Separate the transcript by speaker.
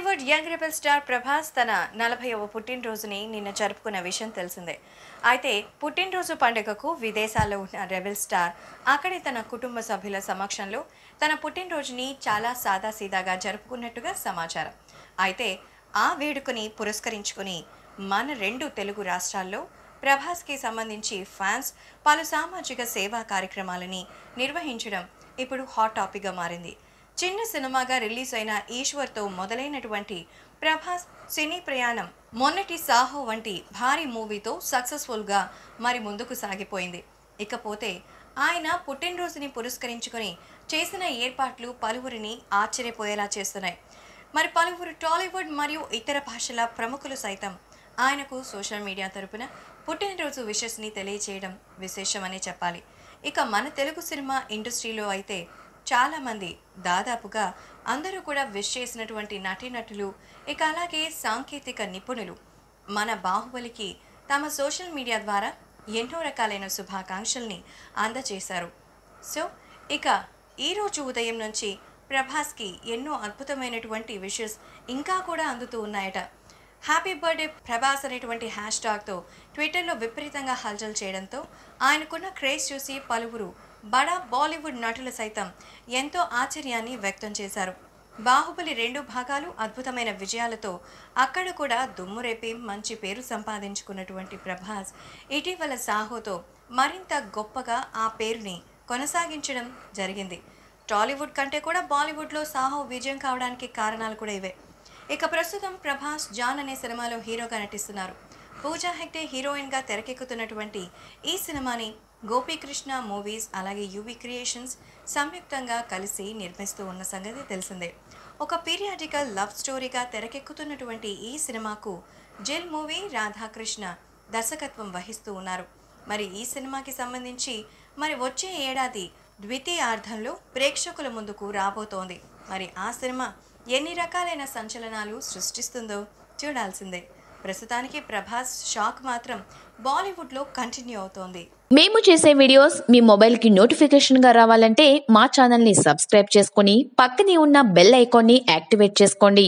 Speaker 1: Tollywood young rebel star Prabhas తన 40వ పుట్టినరోజుని నిన్న జరుపుకున్న విషయం తెలిసిందే. అయితే పుట్టినరోజు పండుగకు విదేశాల్లో ఉన్న రెబెల్ స్టార్ అక్కడి తన కుటుంబ సభ్యుల సమక్షంలో తన పుట్టినరోజుని చాలా సాదాసీదాగా జరుపుకున్నట్టుగా సమాచారం. అయితే ఆ వేడుకని పురస్కరించుకుని మన 2 తెలుగు రాష్ట్రాల్లో ప్రభాస్కి సంబంధించి ఫ్యాన్స్ పలు సామాజిక సేవా కార్యక్రమాలని నిర్వహించడం ఇప్పుడు హాట్ టాపిక్గా మారింది. చిన్న సినిమాగా రిలీజ్ అయిన ఈశ్వర్తో మొదలైనటువంటి ప్రభాస్ సినీ ప్రయాణం మొన్నటి సాహో వంటి భారీ మూవీతో సక్సెస్ఫుల్గా మరి ముందుకు సాగిపోయింది. ఇకపోతే ఆయన పుట్టినరోజుని పురస్కరించుకొని చేసిన ఏర్పాట్లు పలువురిని ఆశ్చర్యపోయేలా చేస్తున్నాయి. మరి పలువురు టాలీవుడ్ మరియు ఇతర భాషల ప్రముఖులు సైతం ఆయనకు సోషల్ మీడియా తరపున పుట్టినరోజు విషెస్ని తెలియచేయడం విశేషమనే చెప్పాలి. ఇక మన తెలుగు సినిమా ఇండస్ట్రీలో అయితే చాలామంది దాదాపుగా అందరూ కూడా విష్ చేసినటువంటి నటీనటులు, ఇక అలాగే సాంకేతిక నిపుణులు మన బాహుబలికి తమ సోషల్ మీడియా ద్వారా ఎన్నో రకాలైన శుభాకాంక్షల్ని అందజేశారు. సో ఇక ఈరోజు ఉదయం నుంచి ప్రభాస్కి ఎన్నో అద్భుతమైనటువంటి విషెస్ ఇంకా కూడా అందుతూ ఉన్నాయట. హ్యాపీ బర్త్డే ప్రభాస్ అనేటువంటి హ్యాష్ ట్యాగ్తో ట్విట్టర్లో విపరీతంగా హల్చల్ చేయడంతో ఆయనకున్న క్రేజ్ చూసి పలువురు బడా బాలీవుడ్ నటులు సైతం ఎంతో ఆశ్చర్యాన్ని వ్యక్తం చేశారు. బాహుబలి 2 భాగాలు అద్భుతమైన విజయాలతో అక్కడ కూడా దుమ్మురేపి మంచి పేరు సంపాదించుకున్నటువంటి ప్రభాస్ ఇటీవల సాహోతో మరింత గొప్పగా ఆ పేరుని కొనసాగించడం జరిగింది. టాలీవుడ్ కంటే కూడా బాలీవుడ్లో సాహో విజయం కావడానికి కారణాలు కూడా ఇవే. ఇక ప్రస్తుతం ప్రభాస్ జాన్ అనే సినిమాలో హీరోగా నటిస్తున్నారు. పూజా హెగ్డే హీరోయిన్గా తెరకెక్కుతున్నటువంటి ఈ సినిమాని గోపీకృష్ణ మూవీస్ అలాగే యువి క్రియేషన్స్ సంయుక్తంగా కలిసి నిర్మిస్తూ ఉన్న సంగతి తెలిసిందే. ఒక పీరియాడికల్ లవ్ స్టోరీగా తెరకెక్కుతున్నటువంటి ఈ సినిమాకు జెల్ మూవీ రాధాకృష్ణ దర్శకత్వం వహిస్తూ ఉన్నారు. మరి ఈ సినిమాకి సంబంధించి మరి వచ్చే ఏడాది ద్వితీయార్థంలో ప్రేక్షకుల ముందుకు రాబోతోంది. మరి ఆ సినిమా ఎన్ని రకాలైన సంచలనాలు సృష్టిస్తుందో చూడాల్సిందే. ప్రస్తుతానికి ప్రభాస్ షాక్ మాత్రం బాలీవుడ్లో కంటిన్యూ అవుతోంది.
Speaker 2: మేము చేసే వీడియోస్ మీ మొబైల్కి నోటిఫికేషన్గా రావాలంటే మా ఛానల్ని సబ్స్క్రైబ్ చేసుకొని పక్కనే ఉన్న బెల్ ఐకాన్ని యాక్టివేట్ చేసుకోండి.